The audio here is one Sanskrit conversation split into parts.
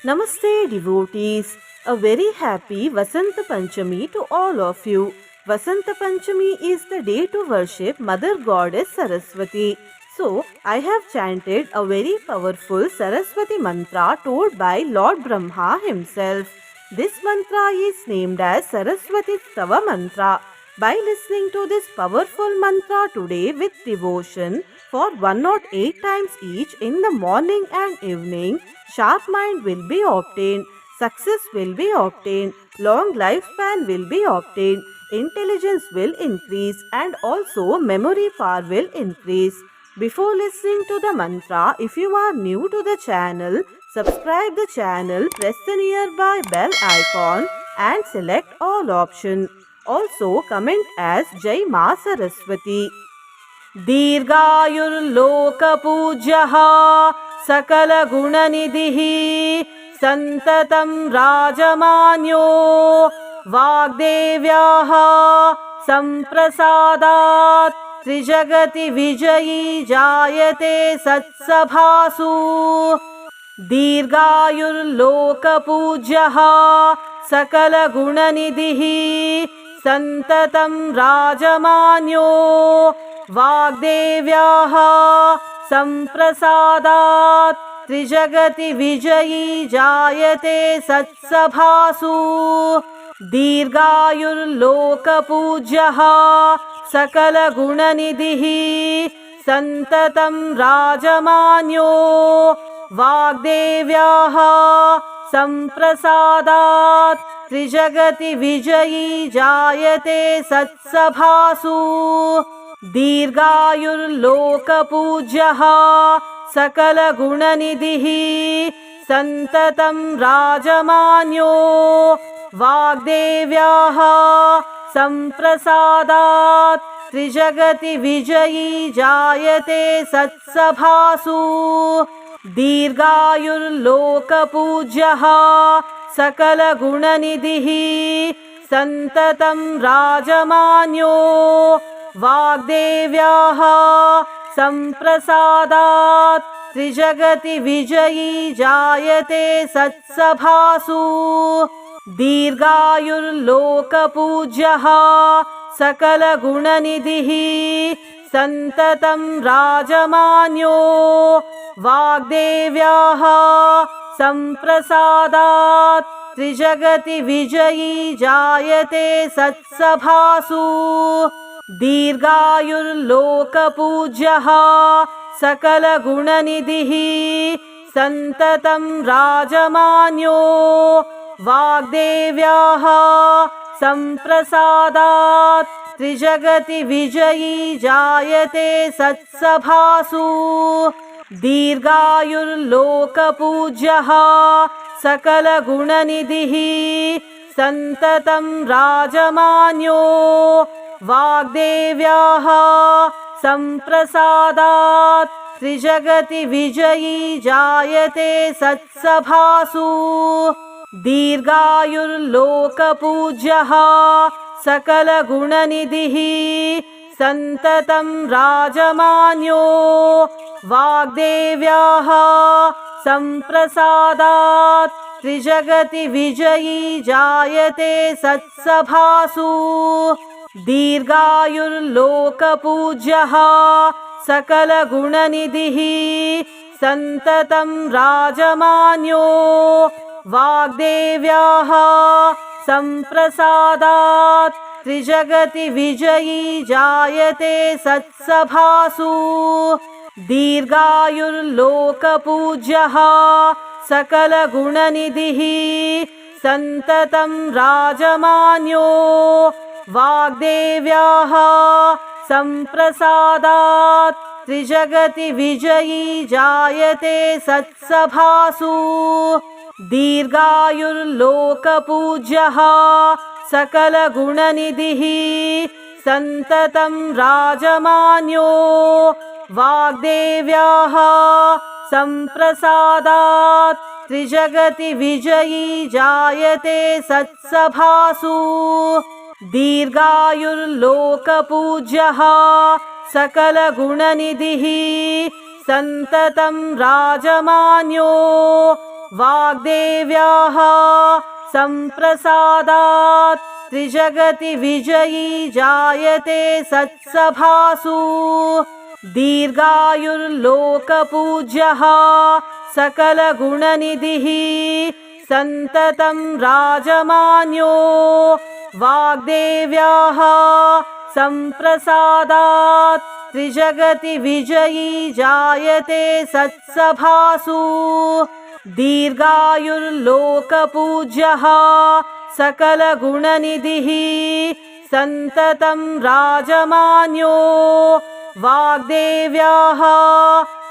Namaste devotees, a very happy Vasanta Panchami to all of you. Vasanta Panchami is the day to worship Mother Goddess Saraswati. So, I have chanted a very powerful Saraswati mantra told by Lord Brahma himself. This mantra is named as Saraswati Stava mantra. By listening to this powerful mantra today with devotion for 108 times each in the morning and evening, sharp mind will be obtained, success will be obtained, long lifespan will be obtained, intelligence will increase, and also memory power will increase. Before listening to the mantra, if you are new to the channel, subscribe the channel, press the nearby bell icon and select all option. Also comment as Jai Ma Saraswati. दीर्घायुर्लोकपूज्यः सकलगुणनिधिः सन्ततं राजमान्यो वाग्देव्याः सम्प्रसादात् त्रिजगति विजयी जायते सत्सभासु दीर्घायुर्लोकपूज्यः सकलगुणनिधिः सन्ततं राजमान्यो वाग्देव्याः सम्प्रसादात् त्रिजगति विजयी जायते सत्सभासु दीर्घायुर्लोकपूज्यः सकलगुणनिधिः सन्ततं राजमान्यो वाग्देव्याः सम्प्रसादात् त्रिजगति विजयी जायते सत्सभासु दीर्घायुर्लोकपूज्यः सकलगुणनिधिः सन्ततं राजमान्यो वाग्देव्याः सम्प्रसादात् त्रिजगति विजयी जायते सत्सभासु दीर्घायुर्लोकपूज्यः सकलगुणनिधिः सन्ततं राजमान्यो वाग्देव्याः सम्प्रसादात् त्रिजगति विजयी जायते सत्सभासु दीर्घायुर्लोकपूज्यः सकलगुणनिधिः सन्ततं राजमान्यो वाग्देव्याः सम्प्रसादात् त्रिजगति विजयी जायते सत्सभासु दीर्घायुर्लोकपूज्यः सकलगुणनिधिः सन्ततं राजमान्यो वाग्देव्याः सम्प्रसादात् त्रिजगति विजयी जायते सत्सभासु दीर्घायुर्लोकपूज्यः सकलगुणनिधिः सन्ततं राजमान्यो वाग्देव्याः सम्प्रसादात् त्रिजगति विजयी जायते सत्सभासु दीर्घायुर्लोकपूज्यः सकलगुणनिधिः सन्ततं राजमान्यो वाग्देव्याः सम्प्रसादात् त्रिजगति विजयी जायते सत्सभासु दीर्घायुर्लोकपूज्यः सकलगुणनिधिः सन्ततं राजमान्यो वाग्देव्याः सम्प्रसादात् त्रिजगति विजयी जायते सत्सभासु दीर्घायुर्लोकपूज्यः सकलगुणनिधिः सन्ततं राजमान्यो वाग्देव्याः सम्प्रसादात् त्रिजगति विजयी जायते सत्सभासु दीर्घायुर्लोकपूज्यः सकलगुणनिधिः सन्ततं राजमान्यो वाग्देव्याः सम्प्रसादात् त्रिजगति विजयी जायते सत्सभासु दीर्घायुर्लोकपूज्यः सकलगुणनिधिः सन्ततं राजमान्यो वाग्देव्याः सम्प्रसादात् त्रिजगति विजयी जायते सत्सभासु दीर्घायुर्लोकपूज्यः सकलगुणनिधिः सन्ततं राजमान्यो वाग्देव्याः सम्प्रसादात् त्रिजगति विजयी जायते सत्सभासु दीर्घायुर्लोकपूज्यः सकलगुणनिधिः सन्ततं राजमान्यो वाग्देव्याः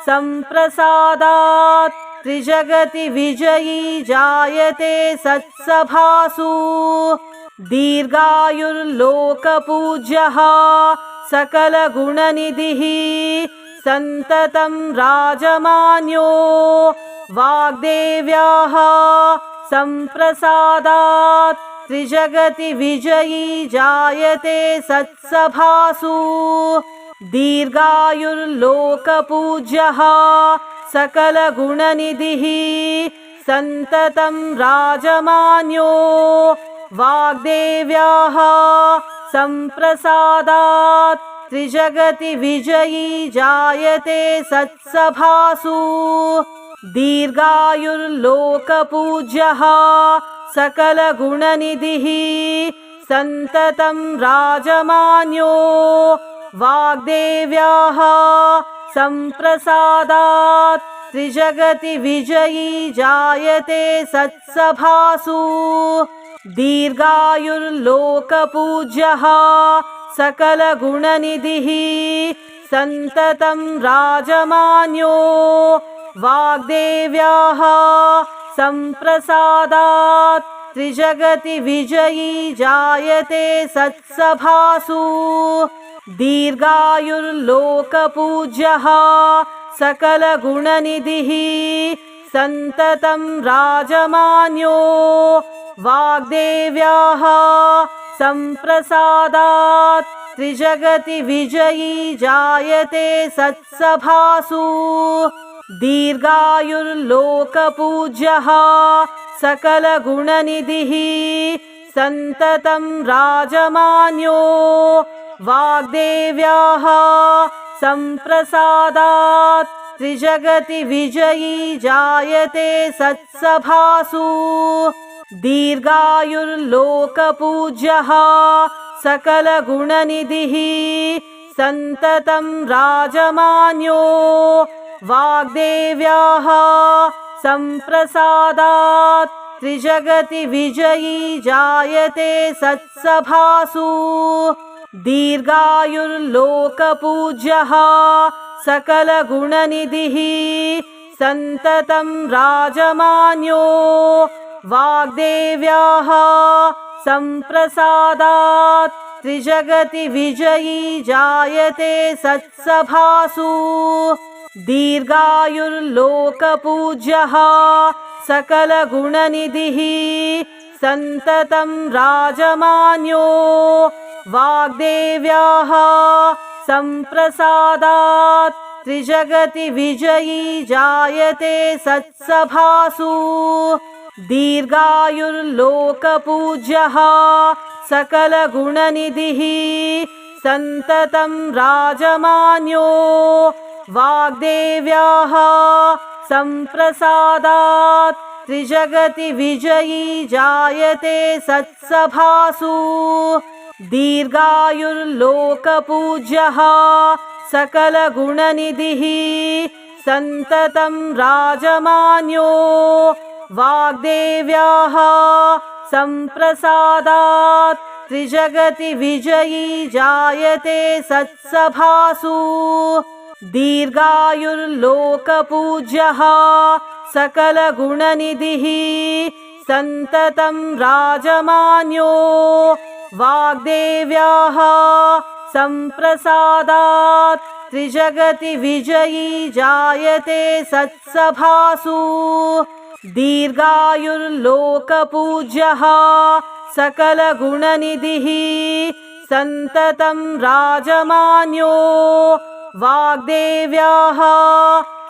सम्प्रसादात् त्रिजगति विजयी जायते सत्सभासु दीर्घायुर्लोकपूज्यः सकलगुणनिधिः सन्ततं राजमान्यो वाग्देव्याः सम्प्रसादात् त्रिजगति विजयी जायते सत्सभासु दीर्घायुर्लोकपूज्यः सकलगुणनिधिः सन्ततं राजमान्यो वाग्देव्याः सम्प्रसादात् त्रिजगति विजयी जायते सत्सभासु दीर्घायुर्लोकपूज्यः सकलगुणनिधिः सन्ततं राजमान्यो वाग्देव्याः सम्प्रसादात् त्रिजगति विजयी जायते सत्सभासु दीर्घायुर्लोकपूज्यः सकलगुणनिधिः सन्ततं राजमान्यो वाग्देव्याः सम्प्रसादात् त्रिजगति विजयी जायते सत्सभासु दीर्घायुर्लोकपूज्यः सकलगुणनिधिः सन्ततं राजमान्यो वाग्देव्याः सम्प्रसादात् त्रिजगति विजयी जायते सत्सभासु दीर्घायुर्लोकपूज्यः सकलगुणनिधिः सन्ततं राजमान्यो वाग्देव्याः सम्प्रसादात् त्रिजगति विजयी जायते सत्सभासु दीर्घायुर्लोकपूज्यः सकलगुणनिधिः सन्ततं राजमान्यो वाग्देव्याः सम्प्रसादात् त्रिजगति विजयी जायते सत्सभासु दीर्घायुर्लोकपूज्यः सकलगुणनिधिः सन्ततं राजमान्यो वाग्देव्याः सम्प्रसादात् त्रिजगति विजयी जायते सत्सभासु दीर्घायुर्लोकपूज्यः सकलगुणनिधिः सन्ततं राजमान्यो वाग्देव्याः सम्प्रसादात् त्रिजगति विजयी जायते सत्सभासु दीर्घायुर्लोकपूज्यः सकलगुणनिधिः सन्ततं राजमान्यो वाग्देव्याः सम्प्रसादात् त्रिजगति विजयी जायते सत्सभासु दीर्घायुर्लोकपूज्यः सकलगुणनिधिः सन्ततं राजमान्यो वाग्देव्याः सम्प्रसादात् त्रिजगति विजयी जायते सत्सभासु दीर्घायुर्लोकपूज्यः सकलगुणनिधिः सन्ततं राजमान्यो वाग्देव्याः सम्प्रसादात् त्रिजगति विजयी जायते सत्सभासु दीर्घायुर्लोकपूज्यः सकलगुणनिधिः सन्ततं राजमान्यो वाग्देव्याः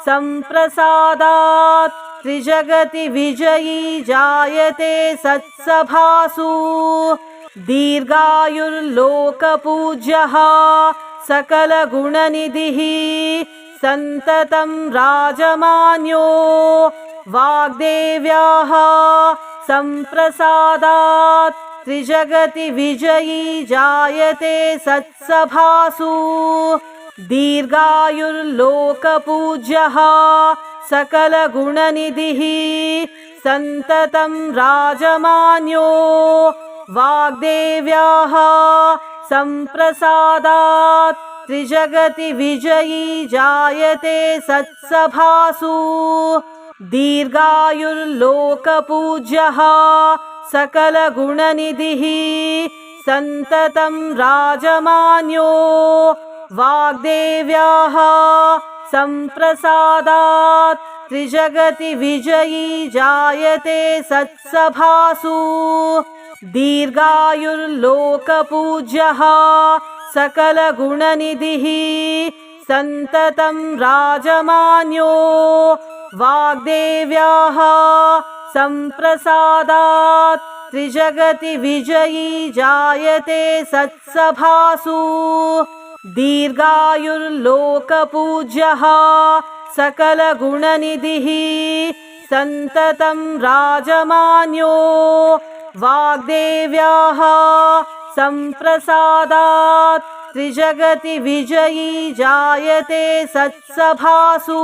सम्प्रसादात् त्रिजगति विजयी जायते सत्सभासु दीर्घायुर्लोकपूज्यः सकलगुणनिधिः सन्ततं राजमान्यो वाग्देव्याः सम्प्रसादात् त्रिजगति विजयी जायते सत्सभासु दीर्घायुर्लोकपूज्यः सकलगुणनिधिः सन्ततं राजमान्यो वाग्देव्याः सम्प्रसादात् त्रिजगति विजयी जायते सत्सभासु दीर्घायुर्लोकपूज्यः सकलगुणनिधिः सन्ततं राजमान्यो वाग्देव्याः सम्प्रसादात् त्रिजगति विजयी जायते सत्सभासु दीर्घायुर्लोकपूज्यः सकलगुणनिधिः सन्ततं राजमान्यो वाग्देव्याः सम्प्रसादात् त्रिजगति विजयी जायते सत्सभासु दीर्घायुर्लोकपूज्यः सकलगुणनिधिः सन्ततं राजमान्यो वाग्देव्याः सम्प्रसादात् त्रिजगति विजयी जायते सत्सभासु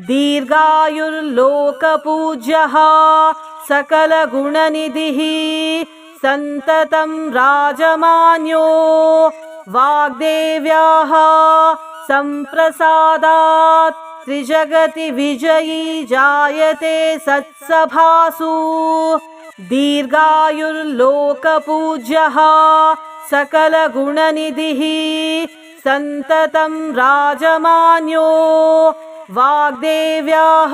दीर्घायुर्लोकपूज्यः सकलगुणनिधिः सन्ततं राजमान्यो वाग्देव्याः सम्प्रसादात् त्रिजगति विजयी जायते सत्सभासु दीर्घायुर्लोकपूज्यः सकलगुणनिधिः सन्ततं राजमान्यो वाग्देव्याः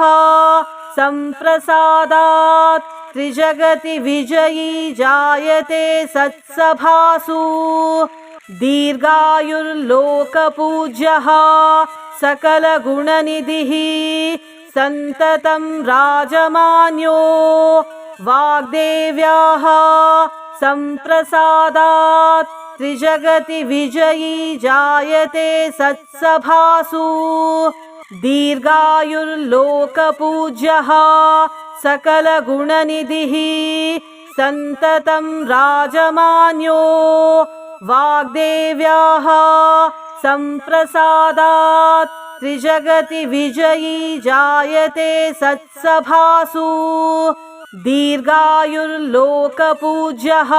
सम्प्रसादात् त्रिजगति विजयी जायते सत्सभासु दीर्घायुर्लोकपूज्यः सकलगुणनिधिः सन्ततं राजमान्यो वाग्देव्याः सम्प्रसादात् त्रिजगति विजयी जायते सत्सभासु दीर्घायुर्लोकपूज्यः सकलगुणनिधिः सन्ततं राजमान्यो वाग्देव्याः सम्प्रसादात् त्रिजगति विजयी जायते सत्सभासु दीर्घायुर्लोकपूज्यः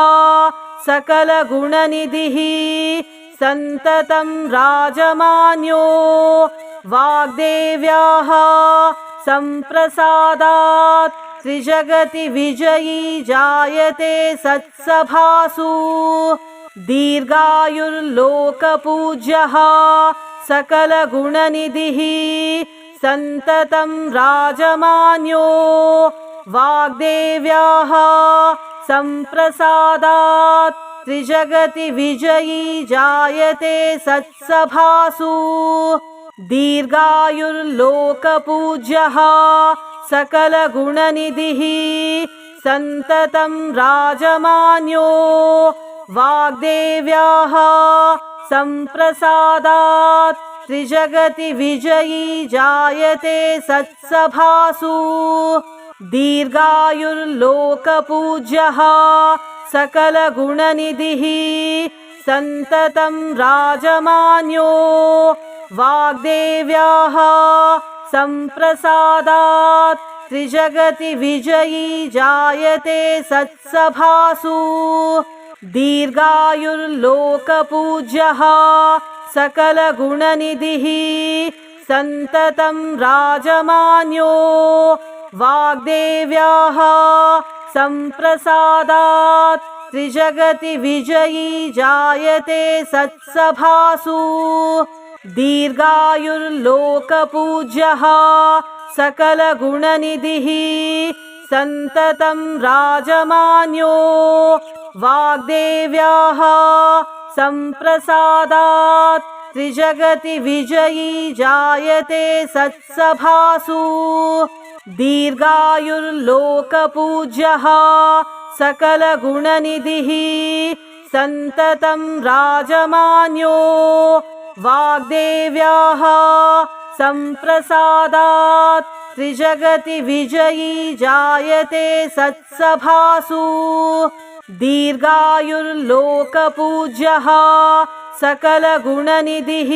सकलगुणनिधिः सन्ततं राजमान्यो वाग्देव्याः सम्प्रसादात् त्रिजगति विजयी जायते सत्सभासु दीर्घायुर्लोकपूज्यः सकलगुणनिधिः सन्ततं राजमान्यो वाग्देव्याः सम्प्रसादात् त्रिजगति विजयी जायते सत्सभासु दीर्घायुर्लोकपूज्यः सकलगुणनिधिः सन्ततं राजमान्यो वाग्देव्याः सम्प्रसादात् त्रिजगति विजयी जायते सत्सभासु दीर्घायुर्लोकपूज्यः सकलगुणनिधिः सन्ततं राजमान्यो वाग्देव्याः सम्प्रसादात् त्रिजगति विजयी जायते सत्सभासु दीर्घायुर्लोकपूज्यः सकलगुणनिधिः सन्ततं राजमान्यो वाग्देव्याः सम्प्रसादात् त्रिजगति विजयी जायते सत्सभासु दीर्घायुर्लोकपूज्यः सकलगुणनिधिः सन्ततं राजमान्यो वाग्देव्याः सम्प्रसादात् त्रिजगति विजयी जायते सत्सभासु दीर्घायुर्लोकपूज्यः सकलगुणनिधिः सन्ततं राजमान्यो वाग्देव्याः सम्प्रसादात् त्रिजगति विजयी जायते सत्सभासु। दीर्घायुर्लोकपूज्यः सकलगुणनिधिः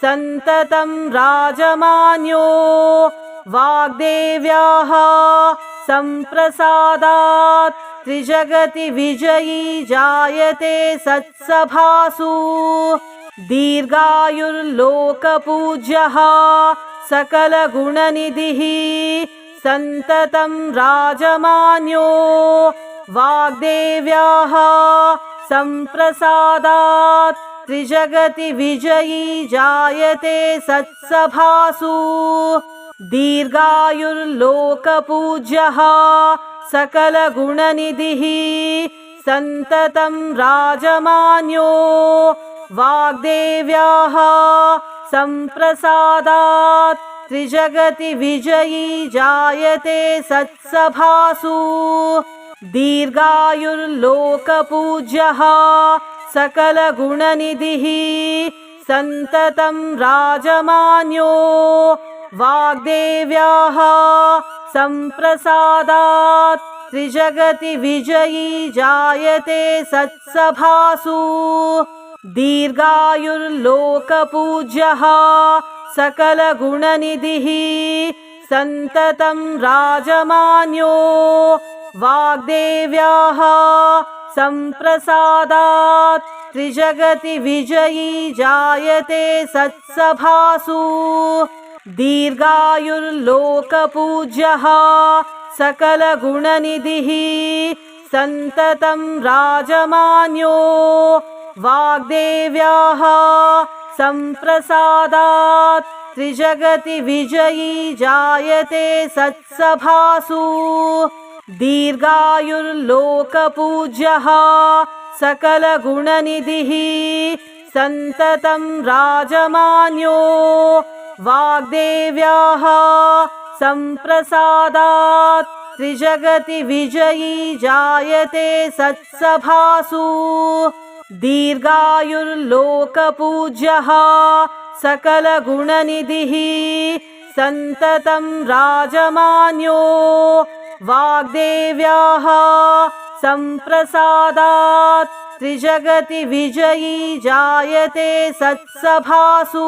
सन्ततं राजमान्यो वाग्देव्याः सम्प्रसादात् त्रिजगति विजयी जायते सत्सभासु। दीर्घायुर्लोकपूज्यः सकलगुणनिधिः सन्ततं राजमान्यो वाग्देव्याः सम्प्रसादात् त्रिजगति विजयी जायते सत्सभासु। दीर्घायुर्लोकपूज्यः सकलगुणनिधिः सन्ततं राजमान्यो वाग्देव्याः सम्प्रसादात् त्रिजगति विजयी जायते सत्सभासु। दीर्घायुर्लोकपूज्यः सकलगुणनिधिः सन्ततं राजमान्यो वाग्देव्याः सम्प्रसादात् त्रिजगति विजयी जायते सत्सभासु। दीर्घायुर्लोकपूज्यः सकलगुणनिधिः सन्ततं राजमान्यो वाग्देव्याः सम्प्रसादात् त्रिजगति विजयी जायते सत्सभासु। दीर्घायुर्लोकपूज्यः सकलगुणनिधिः सन्ततं राजमान्यो वाग्देव्याः सम्प्रसादात् त्रिजगति विजयी जायते सत्सभासु। दीर्घायुर्लोकपूज्यः सकलगुणनिधिः सन्ततं राजमान्यो वाग्देव्याः सम्प्रसादात् त्रिजगति विजयी जायते सत्सभासु। दीर्घायुर्लोकपूज्यः सकलगुणनिधिः सन्ततं राजमान्यो वाग्देव्याः सम्प्रसादात् त्रिजगति विजयी जायते सत्सभासु।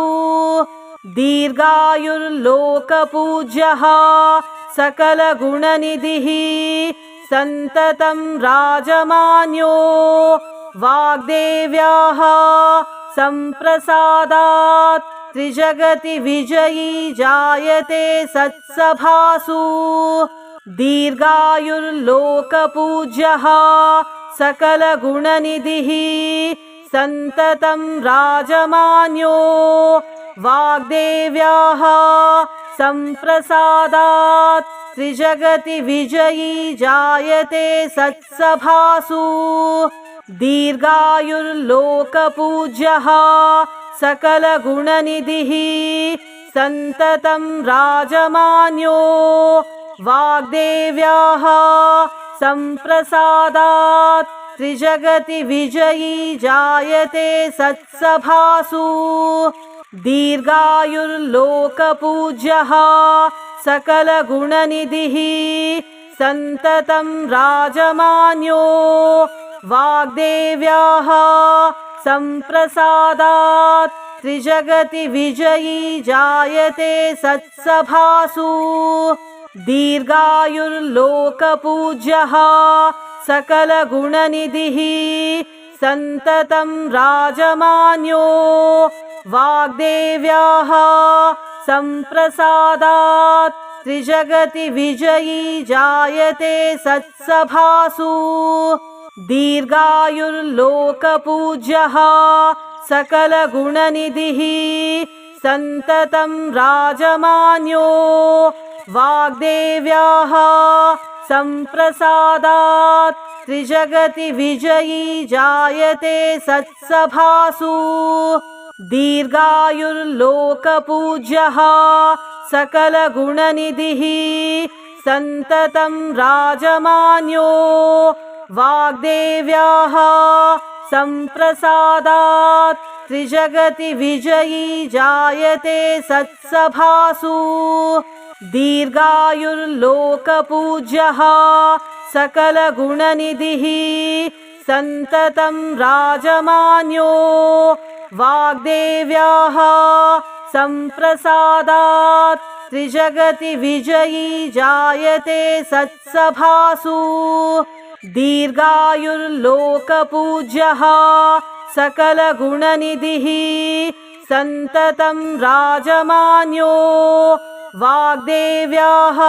दीर्घायुर्लोकपूज्यः सकलगुणनिधिः सन्ततं राजमान्यो वाग्देव्याः सम्प्रसादात् त्रिजगति विजयी जायते सत्सभासु। दीर्घायुर्लोकपूज्यः सकलगुणनिधिः सन्ततं राजमान्यो वाग्देव्याः सम्प्रसादात् त्रिजगति विजयी जायते सत्सभासु। दीर्घायुर्लोकपूज्यः सकलगुणनिधिः सन्ततं राजमान्यो वाग्देव्याः सम्प्रसादात् त्रिजगति विजयी जायते सत्सभासु। दीर्घायुर्लोकपूज्यः सकलगुणनिधिः सन्ततं राजमान्यो वाग्देव्याः सम्प्रसादात् त्रिजगति विजयी जायते सत्सभासु। दीर्घायुर्लोकपूज्यः सकलगुणनिधिः सन्ततं राजमान्यो वाग्देव्याः सम्प्रसादात् त्रिजगति विजयी जायते सत्सभासु। दीर्घायुर्लोकपूज्यः सकलगुणनिधिः सन्ततं राजमान्यो वाग्देव्याः सम्प्रसादात् त्रिजगति विजयी जायते सत्सभासु। दीर्घायुर्लोकपूज्यः सकलगुणनिधिः सन्ततं राजमान्यो वाग्देव्याः सम्प्रसादात् त्रिजगति विजयी जायते सत्सभासु दीर्घायुर्लोकपूज्यः सकलगुणनिधिः सन्ततं राजमान्यो वाग्देव्याः सम्प्रसादात् त्रिजगति विजयी जायते सत्सभासु दीर्घायुर्लोकपूज्यः सकलगुणनिधिः सन्ततं राजमान्यो वाग्देव्याः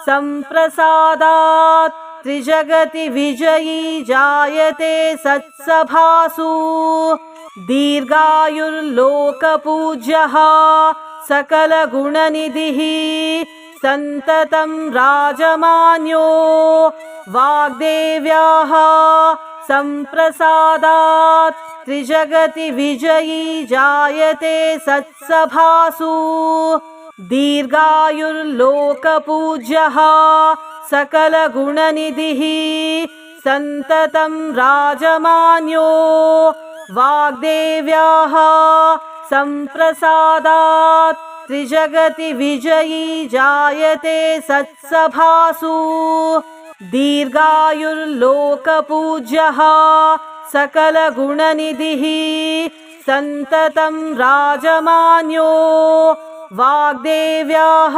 सम्प्रसादात् त्रिजगति विजयी जायते सत्सभासु दीर्घायुर्लोकपूज्यः सकलगुणनिधिः सन्ततं राजमान्यो वाग्देव्याः सम्प्रसादात् त्रिजगति विजयी जायते सत्सभासु दीर्घायुर्लोकपूज्यः सकलगुणनिधिः सन्ततं राजमान्यो वाग्देव्याः सम्प्रसादात् त्रिजगति विजयी जायते सत्सभासु दीर्घायुर्लोकपूज्यः सकलगुणनिधिः सन्ततं राजमान्यो वाग्देव्याः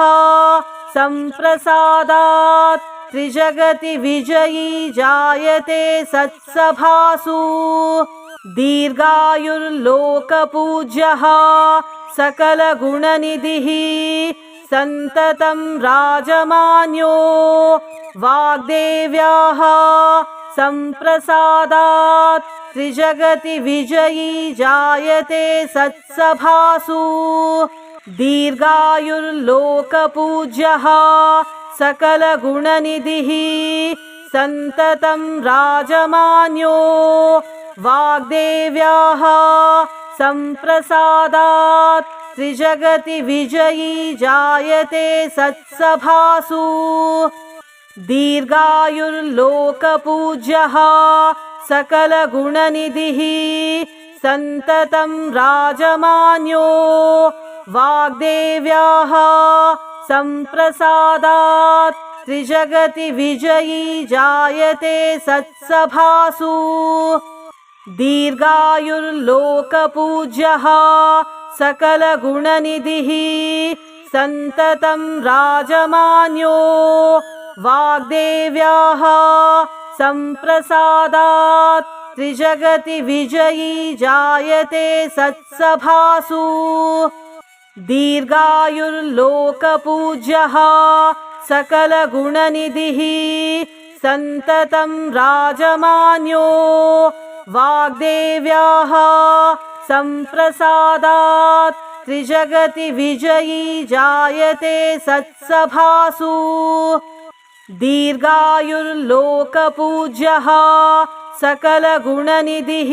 सम्प्रसादात् त्रिजगति विजयी जायते सत्सभासु दीर्घायुर्लोकपूज्यः सकलगुणनिधिः सन्ततं राजमान्यो वाग्देव्याः सम्प्रसादात् त्रिजगति विजयी जायते सत्सभासु दीर्घायुर्लोकपूज्यः सकलगुणनिधिः सन्ततं राजमान्यो वाग्देव्याः सम्प्रसादात् त्रिजगति विजयी जायते सत्सभासु दीर्घायुर्लोकपूज्यः सकलगुणनिधिः सन्ततं राजमान्यो वाग्देव्याः सम्प्रसादात् त्रिजगति विजयी जायते सत्सभासु दीर्घायुर्लोकपूज्यः सकलगुणनिधिः सन्ततं राजमान्यो वाग्देव्याः सम्प्रसादात् त्रिजगति विजयी जायते सत्सभासु दीर्घायुर्लोकपूज्यः सकलगुणनिधिः सन्ततं राजमान्यो वाग्देव्याः सम्प्रसादात् त्रिजगति विजयी जायते सत्सभासु दीर्घायुर्लोकपूज्यः सकलगुणनिधिः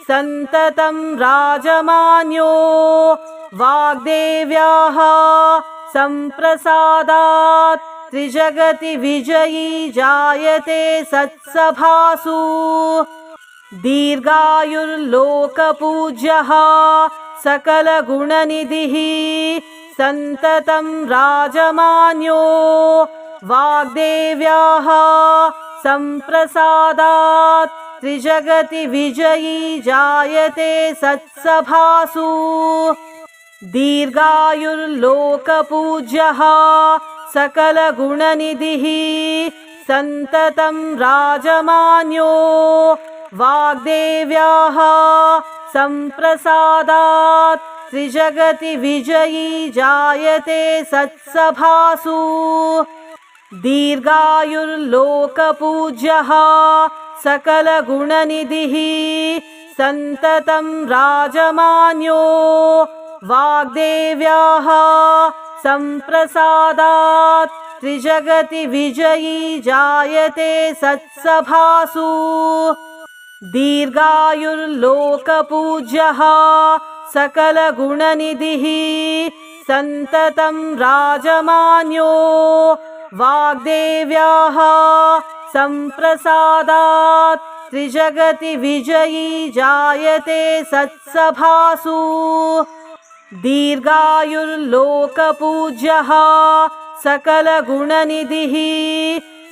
सन्ततं राजमान्यो वाग्देव्याः सम्प्रसादात् त्रिजगति विजयी जायते सत्सभासु दीर्घायुर्लोकपूज्यः सकलगुणनिधिः सन्ततं राजमान्यो वाग्देव्याः सम्प्रसादात् त्रिजगति विजयी जायते सत्सभासु दीर्घायुर्लोकपूज्यः सकलगुणनिधिः सन्ततं राजमान्यो वाग्देव्याः सम्प्रसादात् त्रिजगति विजयी जायते सत्सभासु दीर्घायुर्लोकपूज्यः सकलगुणनिधिः सन्ततं राजमान्यो वाग्देव्याः सम्प्रसादात् त्रिजगति विजयी जायते सत्सभासु दीर्घायुर्लोकपूज्यः सकलगुणनिधिः सन्ततं राजमान्यो वाग्देव्याः सम्प्रसादात् त्रिजगति विजयी जायते सत्सभासु। दीर्घायुर्लोकपूज्यः सकलगुणनिधिः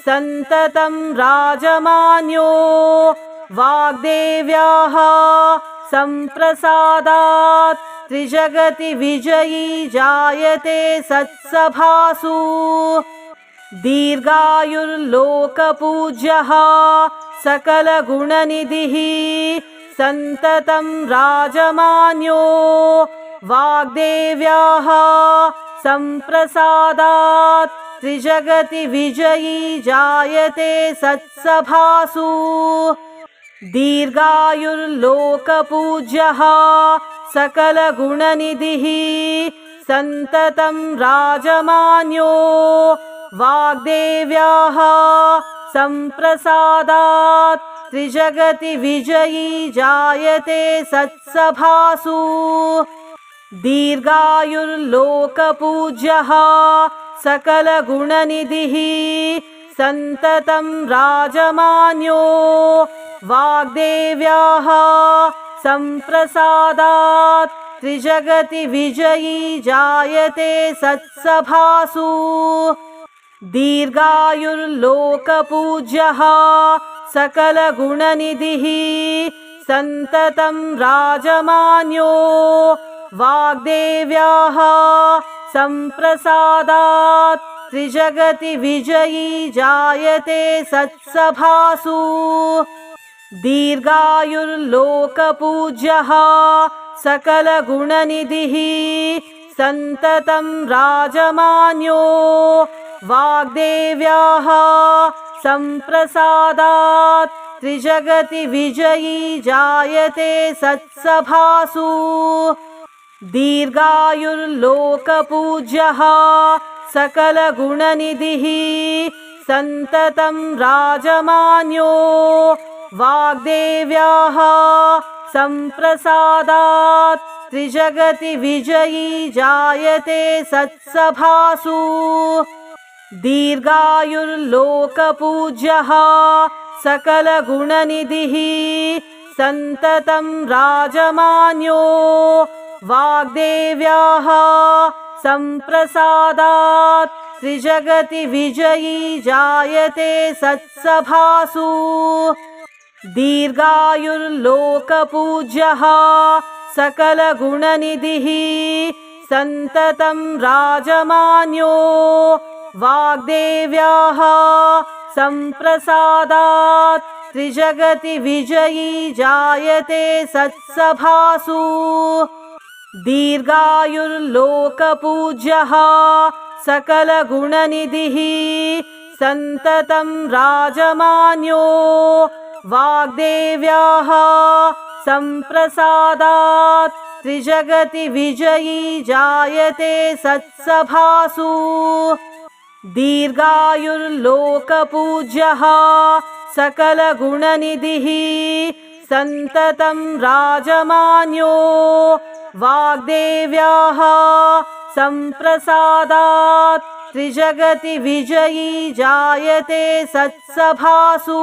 सन्ततं राजमान्यो वाग्देव्याः सम्प्रसादात् त्रिजगति विजयी जायते सत्सभासु। दीर्घायुर्लोकपूज्यः सकलगुणनिधिः सन्ततं राजमान्यो वाग्देव्याः सम्प्रसादात् त्रिजगति विजयी जायते सत्सभासु। दीर्घायुर्लोकपूज्यः सकलगुणनिधिः सन्ततं राजमान्यो वाग्देव्याः सम्प्रसादात् त्रिजगति विजयी जायते सत्सभासु। दीर्घायुर्लोकपूज्यः सकलगुणनिधिः सन्ततं राजमान्यो वाग्देव्याः सम्प्रसादात् त्रिजगति विजयी जायते सत्सभासु। दीर्घायुर्लोकपूज्यः सकलगुणनिधिः सन्ततं राजमान्यो वाग्देव्याः सम्प्रसादात् त्रिजगति विजयी जायते सत्सभासु। दीर्घायुर्लोकपूज्यः सकलगुणनिधिः सन्ततं राजमान्यो वाग्देव्याः सम्प्रसादात् त्रिजगति विजयी जायते सत्सभासु। दीर्घायुर्लोकपूज्यः सकलगुणनिधिः सन्ततं राजमान्यो वाग्देव्याः सम्प्रसादात् त्रिजगति विजयी जायते सत्सभासु। दीर्घायुर्लोकपूज्यः सकलगुणनिधिः सन्ततं राजमान्यो वाग्देव्याः सम्प्रसादात् त्रिजगति विजयी जायते सत्सभासु। दीर्घायुर्लोकपूज्यः सकलगुणनिधिः सन्ततं राजमान्यो वाग्देव्याः सम्प्रसादात् त्रिजगति विजयी जायते सत्सभासु। दीर्घायुर्लोकपूज्यः सकलगुणनिधिः सन्ततं राजमान्यो वाग्देव्याः सम्प्रसादात् त्रिजगति विजयी जायते सत्सभासु। दीर्घायुर्लोकपूज्यः सकलगुणनिधिः सन्ततं राजमान्यो वाग्देव्याः सम्प्रसादात् त्रिजगति विजयी जायते सत्सभासु।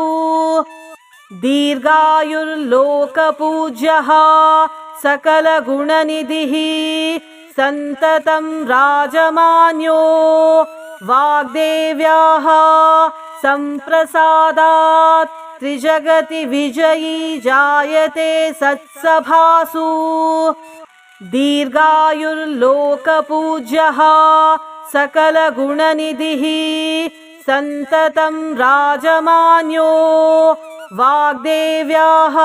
दीर्घायुर्लोकपूज्यः सकलगुणनिधिः सन्ततं राजमान्यो वाग्देव्याः सम्प्रसादात् त्रिजगति विजयी जायते सत्सभासु। दीर्घायुर्लोकपूज्यः सकलगुणनिधिः सन्ततं राजमान्यो वाग्देव्याः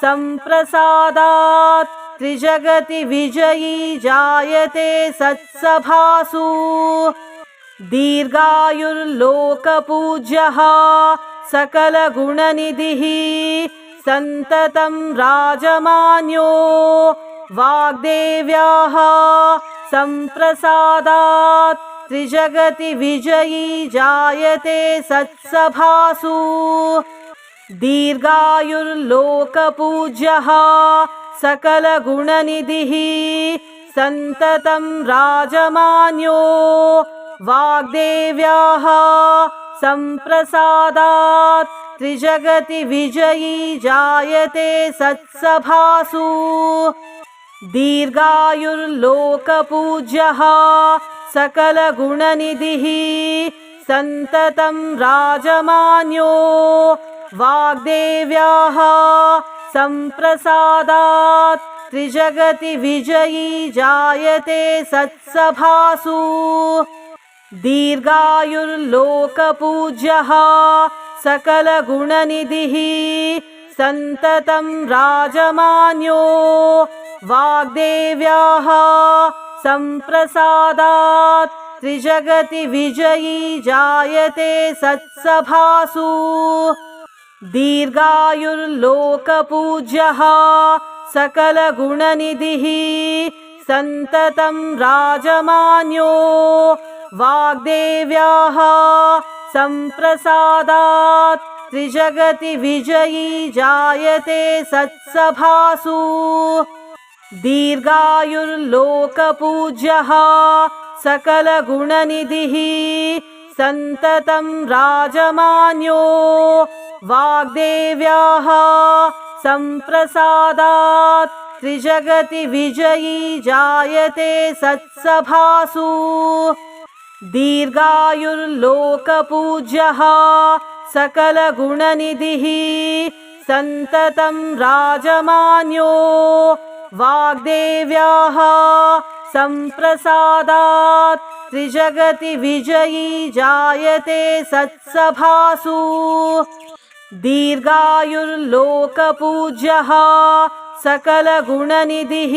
सम्प्रसादात् त्रिजगति विजयी जायते सत्सभासु। दीर्घायुर्लोकपूज्यः सकलगुणनिधिः सन्ततं राजमान्यो वाग्देव्याः सम्प्रसादात् त्रिजगति विजयी जायते सत्सभासु। दीर्घायुर्लोकपूज्यः सकलगुणनिधिः सन्ततं राजमान्यो वाग्देव्याः सम्प्रसादात् त्रिजगति विजयी जायते सत्सभासु। दीर्घायुर्लोकपूज्यः सकलगुणनिधिः सन्ततं राजमान्यो वाग्देव्याः सम्प्रसादात् त्रिजगति विजयी जायते सत्सभासु। दीर्घायुर्लोकपूज्यः सकलगुणनिधिः सन्ततं राजमान्यो वाग्देव्याः सम्प्रसादात् त्रिजगति विजयी जायते सत्सभासु। दीर्घायुर्लोकपूज्यः सकलगुणनिधिः सन्ततं राजमान्यो वाग्देव्याः सम्प्रसादात् त्रिजगति विजयी जायते सत्सभासु। दीर्घायुर्लोकपूज्यः सकलगुणनिधिः सन्ततं राजमान्यो वाग्देव्याः सम्प्रसादात् त्रिजगति विजयी जायते सत्सभासु। दीर्घायुर्लोकपूज्यः सकलगुणनिधिः सन्ततं राजमान्यो वाग्देव्याः सम्प्रसादात् त्रिजगति विजयी जायते सत्सभासु। दीर्घायुर्लोकपूज्यः सकलगुणनिधिः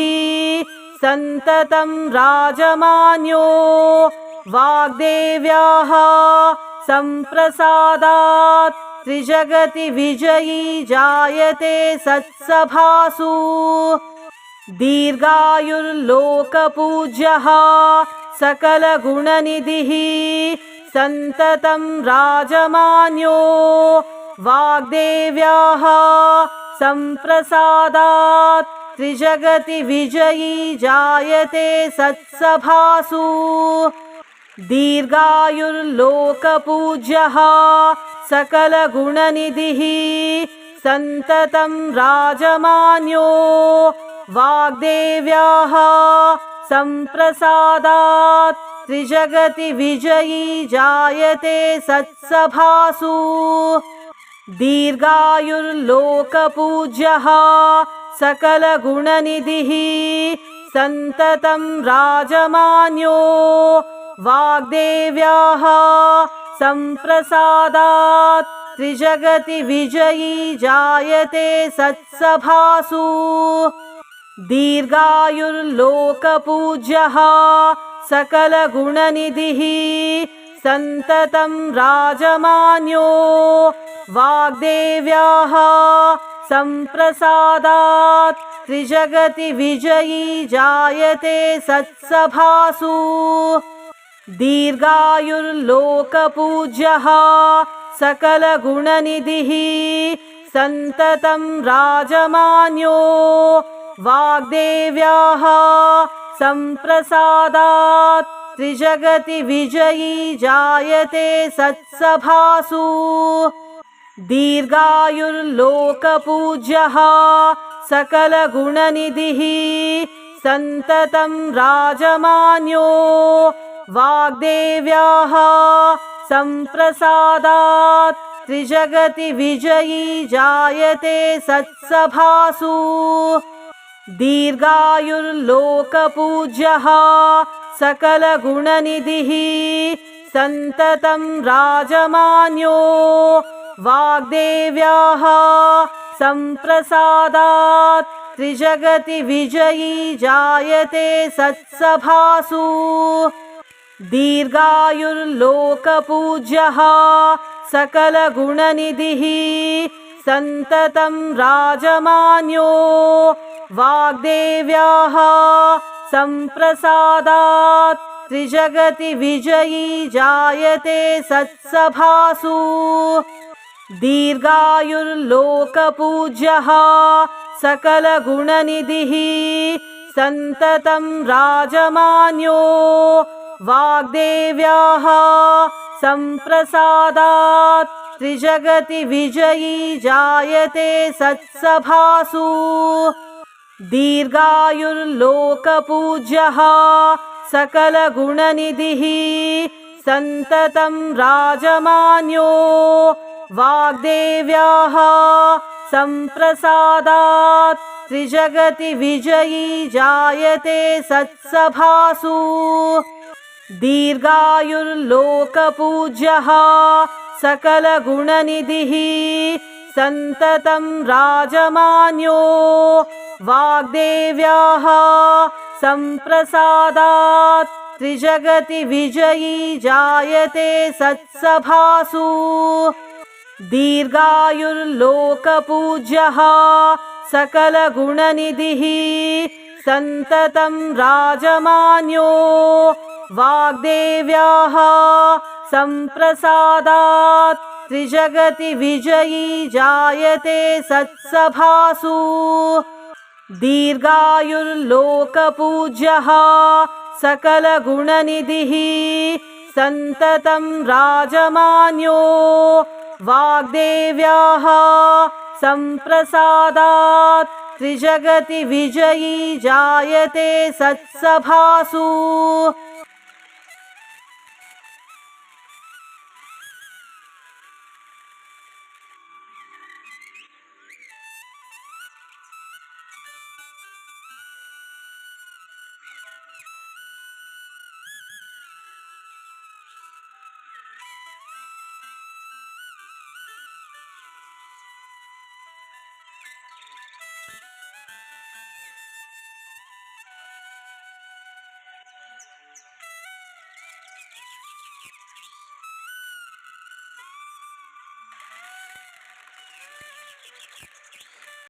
सन्ततं राजमान्यो वाग्देव्याः सम्प्रसादात् त्रिजगति विजयी जायते सत्सभासु। दीर्घायुर्लोकपूज्यः सकलगुणनिधिः सन्ततं राजमान्यो वाग्देव्याः सम्प्रसादात् त्रिजगति विजयी जायते सत्सभासु। दीर्घायुर्लोकपूज्यः सकलगुणनिधिः सन्ततं राजमान्यो वाग्देव्याः सम्प्रसादात् त्रिजगति विजयी जायते सत्सभासु। दीर्घायुर्लोकपूज्यः सकलगुणनिधिः सन्ततं राजमान्यो वाग्देव्याः सम्प्रसादात् त्रिजगति विजयी जायते सत्सभासु। दीर्घायुर्लोकपूज्यः सकलगुणनिधिः सन्ततं राजमान्यो वाग्देव्याः सम्प्रसादात् त्रिजगति विजयी जायते सत्सभासु। दीर्घायुर्लोकपूज्यः सकलगुणनिधिः सन्ततं राजमान्यो वाग्देव्याः सम्प्रसादात् त्रिजगति विजयी जायते सत्सभासु। दीर्घायुर्लोकपूज्यः सकलगुणनिधिः सन्ततं राजमान्यो वाग्देव्याः सम्प्रसादात् त्रिजगति विजयी जायते सत्सभासु। दीर्घायुर्लोकपूज्यः सकलगुणनिधिः सन्ततं राजमान्यो वाग्देव्याः सम्प्रसादात् त्रिजगति विजयी जायते सत्सभासु। दीर्घायुर्लोकपूज्यः सकलगुणनिधिः सन्ततं राजमान्यो वाग्देव्याः सम्प्रसादात् त्रिजगति विजयी जायते सत्सभासु। दीर्घायुर्लोकपूज्यः सकलगुणनिधिः सन्ततं राजमान्यो वाग्देव्याः सम्प्रसादात् त्रिजगति विजयी जायते सत्सभासु। दीर्घायुर्लोकपूज्यः सकलगुणनिधिः सन्ततं राजमान्यो वाग्देव्याः सम्प्रसादात् त्रिजगति विजयी जायते सत्सभासु। दीर्घायुर्लोकपूज्यः सकलगुणनिधिः सन्ततं राजमान्यो वाग्देव्याः सम्प्रसादात् त्रिजगति विजयी जायते सत्सभासु। दीर्घायुर्लोकपूज्यः सकलगुणनिधिः सन्ततं राजमान्यो वाग्देव्याः सम्प्रसादात् त्रिजगति विजयी जायते सत्सभासु। दीर्घायुर्लोकपूज्यः सकलगुणनिधिः सन्ततं राजमान्यो वाग्देव्याः सम्प्रसादात् त्रिजगति विजयी जायते सत्सभासु।